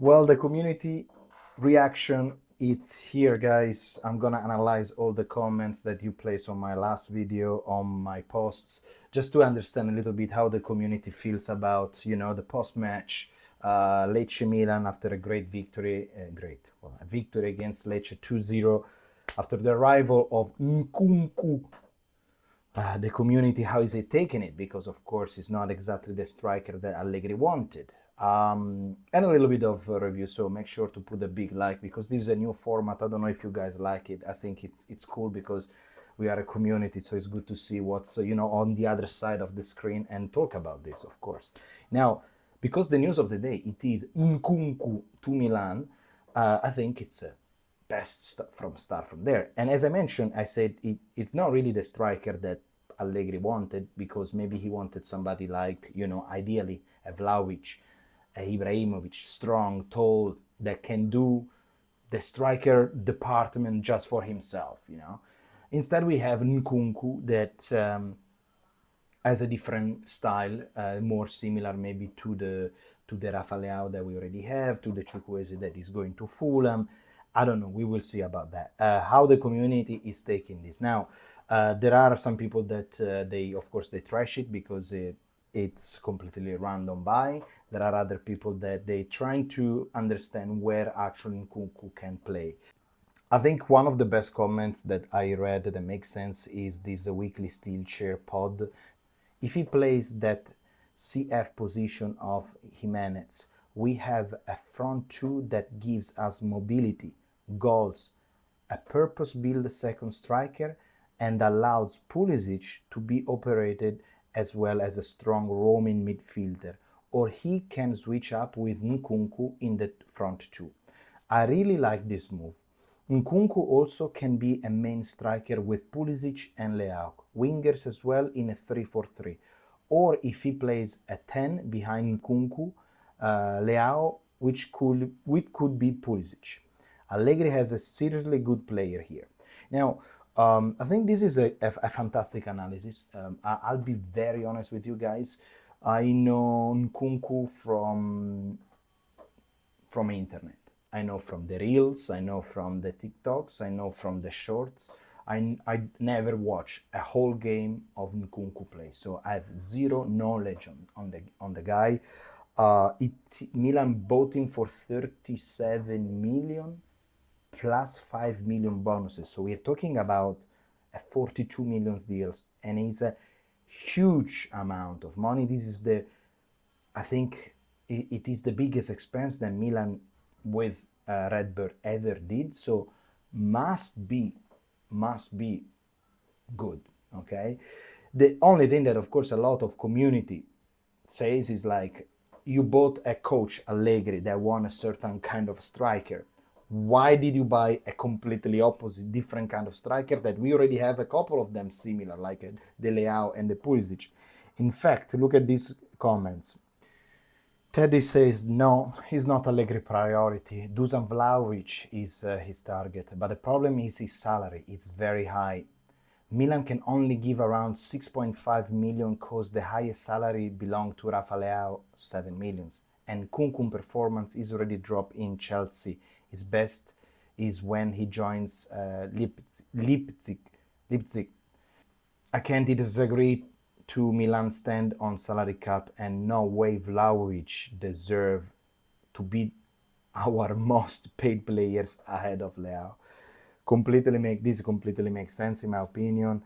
Well, the community reaction, it's here, guys. I'm gonna analyze all the comments that you place on my last video, on my posts, just to understand a little bit how the community feels about, the post-match. Lecce Milan after a great victory, a victory against Lecce 2-0 after the arrival of Nkunku. The community, how is it taking it? Because of course it's not exactly the striker that Allegri wanted. And a little bit of a review, so make sure to put a big like, because this is a new format. I don't know if you guys like it. I think it's cool because we are a community, so it's good to see what's on the other side of the screen and talk about this, of course. Now, because the news of the day, it is Nkunku to Milan, I think it's a best start from there. And as I mentioned, I said it's not really the striker that Allegri wanted, because maybe he wanted somebody like, ideally a Vlahovic, a Ibrahimovic, strong, tall, that can do the striker department just for himself, Instead, we have Nkunku that has a different style, more similar maybe to the Rafa Leao that we already have, to the Chukwueze that is going to Fulham. I don't know. We will see about that. How the community is taking this now. There are some people that they trash it because it's completely random buy. There are other people that they trying to understand where actually Nkunku can play. I think one of the best comments that I read that makes sense is this weekly steel chair pod. If he plays that CF position of Jimenez, we have a front two that gives us mobility, goals, a purpose-built second striker, and allows Pulisic to be operated as well as a strong roaming midfielder, or he can switch up with Nkunku in the front two. I really like this move. Nkunku also can be a main striker with Pulisic and Leao, wingers as well in a 3-4-3. Or if he plays a 10 behind Nkunku, Leao, which could be Pulisic. Allegri has a seriously good player here. Now, I think this is a fantastic analysis. I'll be very honest with you guys. I know Nkunku from internet. I know from the reels, I know from the TikToks, I know from the shorts. I never watched a whole game of Nkunku play, so I have zero knowledge on the guy. Milan bought him for 37 million plus 5 million bonuses, so we're talking about a 42 million deals, and it's a huge amount of money. This is I think it is the biggest expense that Milan with Redbird ever did, so must be good. Okay, the only thing that of course a lot of community says is like, you bought a coach Allegri that won a certain kind of striker, why did you buy a completely opposite, different kind of striker that we already have a couple of them similar, like the Leao and the Pulisic? In fact, look at these comments. Teddy says, no, he's not Allegri priority. Dusan Vlahovic is his target, but the problem is his salary. It's very high. Milan can only give around 6.5 million because the highest salary belonged to Rafa Leao, 7 million. And Nkunku performance is already dropped in Chelsea. His best is when he joins Leipzig. I can't disagree to Milan stand on salary cap, and no way Vlahovic deserve to be our most paid players ahead of Leao. Completely makes sense in my opinion.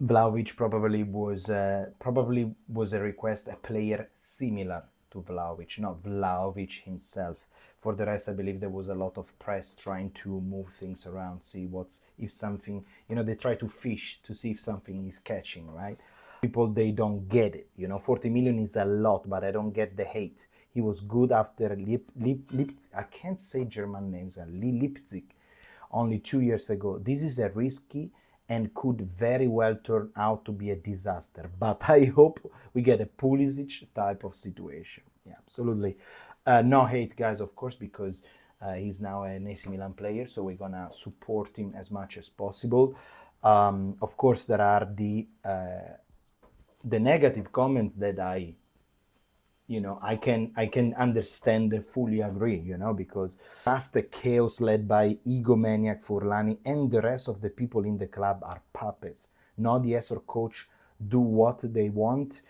Vlahovic probably was a request, a player similar to Vlahovic, not Vlahovic himself. For the rest, I believe there was a lot of press trying to move things around, see if something, they try to fish to see if something is catching, right? People, they don't get it. 40 million is a lot, but I don't get the hate. He was good after Leipzig. I can't say German names, Leipzig, only 2 years ago. This is a risky and could very well turn out to be a disaster. But I hope we get a Pulisic type of situation. Yeah, absolutely. No hate, guys, of course, because he's now an AC Milan player, so we're gonna support him as much as possible. Of course, there are the negative comments that I I can understand and fully agree, because that's the chaos led by egomaniac Furlani and the rest of the people in the club are puppets. Not yes or coach do what they want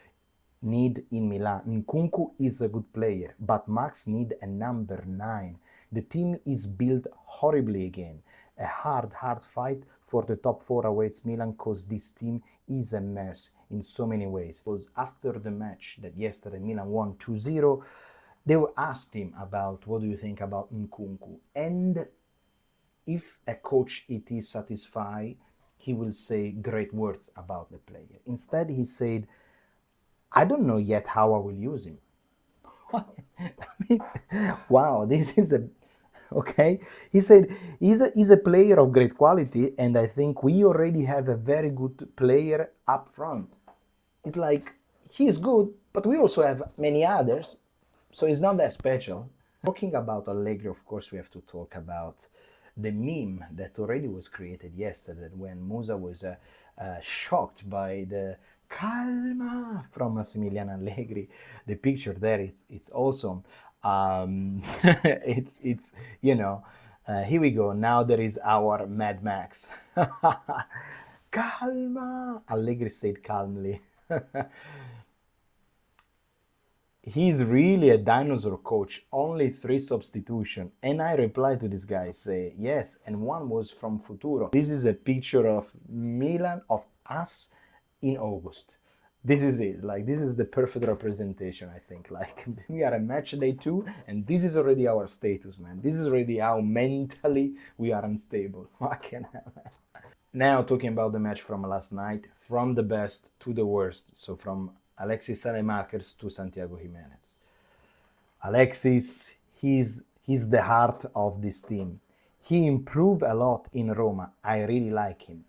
need in Milan. Nkunku is a good player, but Max need a number 9. The team is built horribly again. A hard fight for the top 4 awaits Milan because this team is a mess in so many ways. Because after the match that yesterday Milan won 2-0, they were asked him about what do you think about Nkunku, and if a coach it is satisfied, he will say great words about the player. Instead, he said, I don't know yet how I will use him. I mean, wow, this is okay. He said he's a player of great quality, and I think we already have a very good player up front. It's like he's good, but we also have many others, so it's not that special. Talking about Allegri, of course, we have to talk about the meme that already was created yesterday when Musa was shocked by the calma from Massimiliano Allegri. The picture there, it's awesome. It's here we go. Now there is our Mad Max. Calma, Allegri said calmly. He's really a dinosaur coach, only 3 substitution. And I replied to this guy, say, yes, and one was from Futuro. This is a picture of Milan, of us in August. This is it. Like, this is the perfect representation, I think. Like, we are a match day 2, and this is already our status, man. This is already how mentally we are unstable. Fucking hell. Now, talking about the match from last night, from the best to the worst. So, from Alexis Saelemaekers to Santiago Gimenez. Alexis, he's the heart of this team. He improved a lot in Roma. I really like him.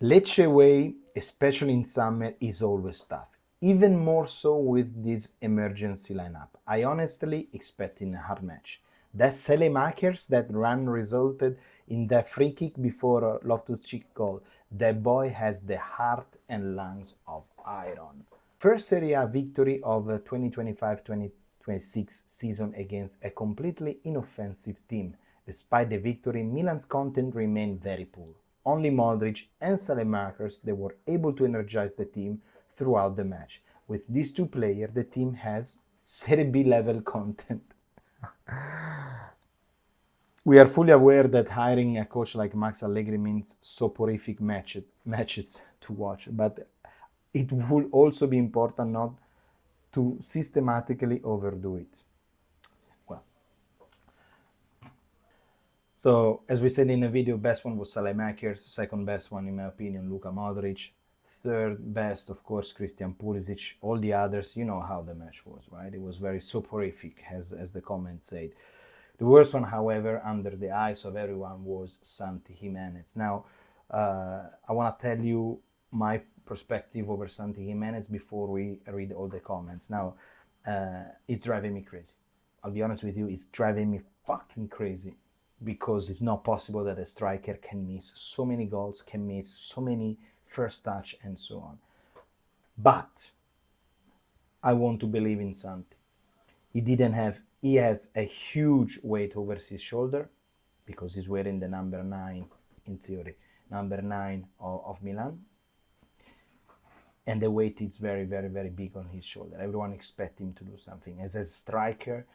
Lecce away, especially in summer, is always tough. Even more so with this emergency lineup. I honestly expected a hard match. That Saelemaekers that run resulted in the free kick before Loftus-Cheek goal. That boy has the heart and lungs of iron. First Serie A victory of 2025-2026 season against a completely inoffensive team. Despite the victory, Milan's content remained very poor. Only Modrić and Saelemaekers they were able to energize the team throughout the match. With these 2 players, the team has Serie B level content. We are fully aware that hiring a coach like Max Allegri means soporific matches to watch, but it will also be important not to systematically overdo it. Well, so as we said in the video, best one was Saelemaekers, second best one in my opinion, Luka Modrić, third best, of course, Christian Pulisic. All the others, you know how the match was, right? It was very soporific, as the comment said. The worst one, however, under the eyes of everyone was Santi Gimenez. Now, I want to tell you my perspective over Santi Gimenez before we read all the comments. Now, it's driving me crazy. I'll be honest with you, it's driving me fucking crazy because it's not possible that a striker can miss so many goals, can miss so many first touch and so on. But I want to believe in Santi. He has a huge weight over his shoulder because he's wearing the number 9, in theory, number 9 of Milan. And the weight is very, very, very big on his shoulder. Everyone expects him to do something. As a striker,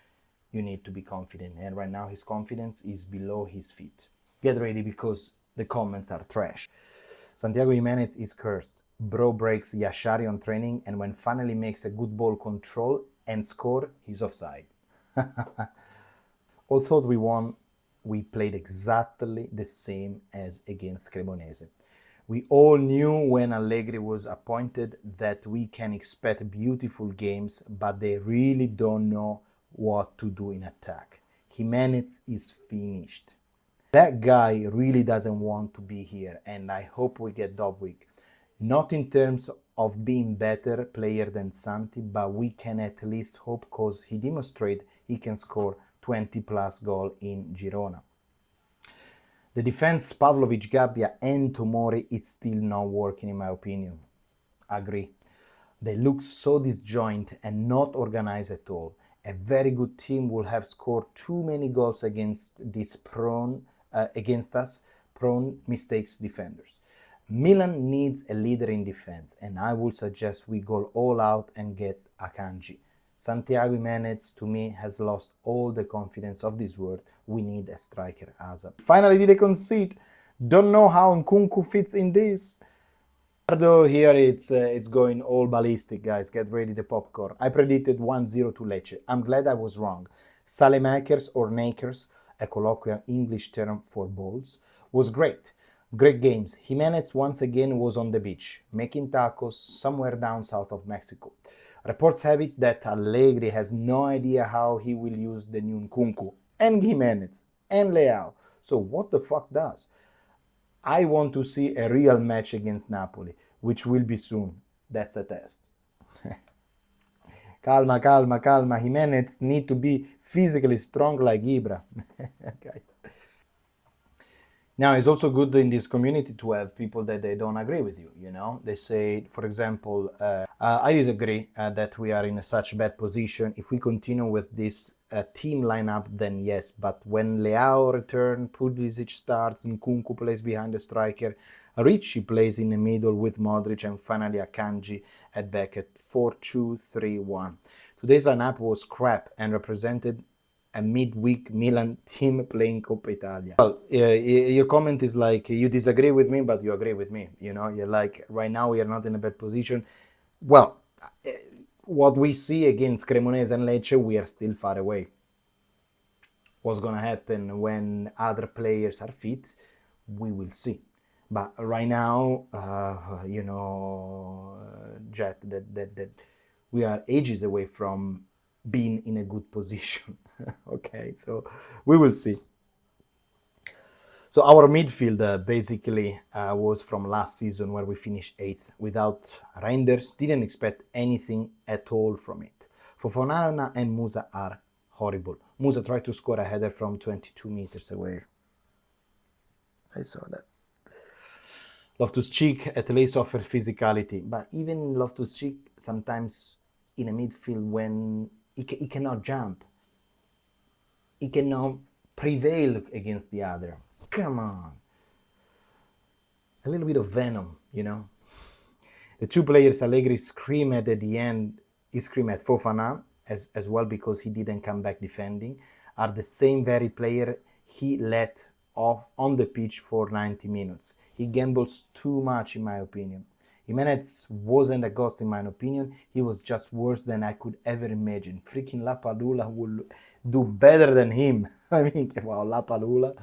you need to be confident. And right now, his confidence is below his feet. Get ready because the comments are trash. Santiago Gimenez is cursed. Bro breaks Yashari on training, and when finally makes a good ball control and score, he's offside. Although we won, we played exactly the same as against Cremonese. We all knew when Allegri was appointed that we can expect beautiful games, but they really don't know what to do in attack. Gimenez is finished. That guy really doesn't want to be here, and I hope we get Dobwig. Not in terms of being better player than Santi, but we can at least hope because he demonstrated he can score 20 plus goal in Girona. The defense, Pavlovic, Gabbia and Tomori, it's still not working in my opinion. Agree. They look so disjointed and not organized at all. A very good team will have scored too many goals against us, prone mistakes defenders. Milan needs a leader in defense, and I would suggest we go all out and get Akanji. Santiago Jimenez, to me, has lost all the confidence of this world. We need a striker ASAP. Finally did a concede. Don't know how Nkunku fits in this. Here it's going all ballistic, guys. Get ready the popcorn. I predicted 1-0 to Lecce. I'm glad I was wrong. Salemakers or nakers, a colloquial English term for balls, was great. Great games. Jimenez once again was on the beach, making tacos somewhere down south of Mexico. Reports have it that Allegri has no idea how he will use the new Nkunku and Jimenez and Leao. So what the fuck does? I want to see a real match against Napoli, which will be soon. That's a test. Calma, calma, calma. Jimenez need to be physically strong like Ibra. Guys. Now, it's also good in this community to have people that they don't agree with you, you know? They say, for example, I disagree that we are in such bad position. If we continue with this team lineup, then yes. But when Leao returns, Pulisic starts, Nkunku plays behind the striker, Ricci plays in the middle with Modrić, and finally Akanji at back at 4-2-3-1. Today's lineup was crap and represented a midweek Milan team playing Coppa Italia. Well, your comment is like, you disagree with me, but you agree with me. You know, you're like, right now we are not in a bad position. Well, what we see against Cremonese and Lecce, we are still far away. What's going to happen when other players are fit, we will see. But right now, you know, Jet, that we are ages away from being in a good position. Okay, so we will see. So our midfield basically was from last season where we finished 8th without Reinders. Didn't expect anything at all from it. Fofana and Musa are horrible. Musa tried to score a header from 22 meters away. I saw that. Loftus-Cheek at least offers physicality, but even Loftus-Cheek sometimes in a midfield when he cannot jump, he cannot prevail against the other. Come on. A little bit of venom, you know. The two players Allegri scream at the end, he screamed at Fofana as well because he didn't come back defending, are the same very player he let off on the pitch for 90 minutes. He gambles too much, in my opinion. Jimenez wasn't a ghost, in my opinion. He was just worse than I could ever imagine. Freaking Lapadula will do better than him. I mean, wow, Lapadula.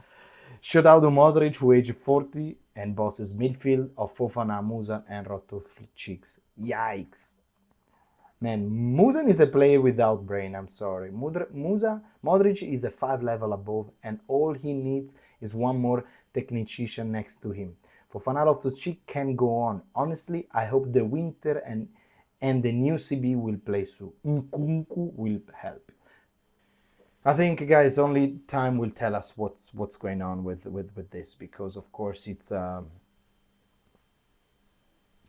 Shout out to Modrić, who aged 40 and bosses midfield of Fofana, Musa, and Loftus-Cheek. Yikes. Man, Musa is a player without brain, I'm sorry. Modrić is a 5 level above, and all he needs is one more technician next to him. Fofana, Loftus-Cheek can go on. Honestly, I hope the winter and the new CB will play soon. Nkunku will help. I think, guys, only time will tell us what's going on with this, because of course it's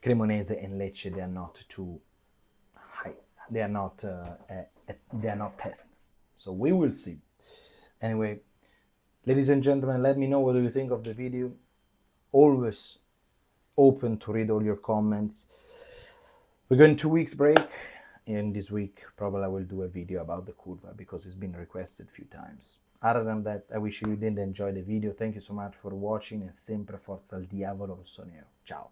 Cremonese and Lecce. They are not too high. They are not tests. So we will see. Anyway, ladies and gentlemen, let me know what do you think of the video. Always open to read all your comments. We're going 2 weeks break. And this week, probably I will do a video about the curva because it's been requested a few times. Other than that, I wish you did enjoy the video. Thank you so much for watching, and sempre forza il diavolo rossonero. Ciao.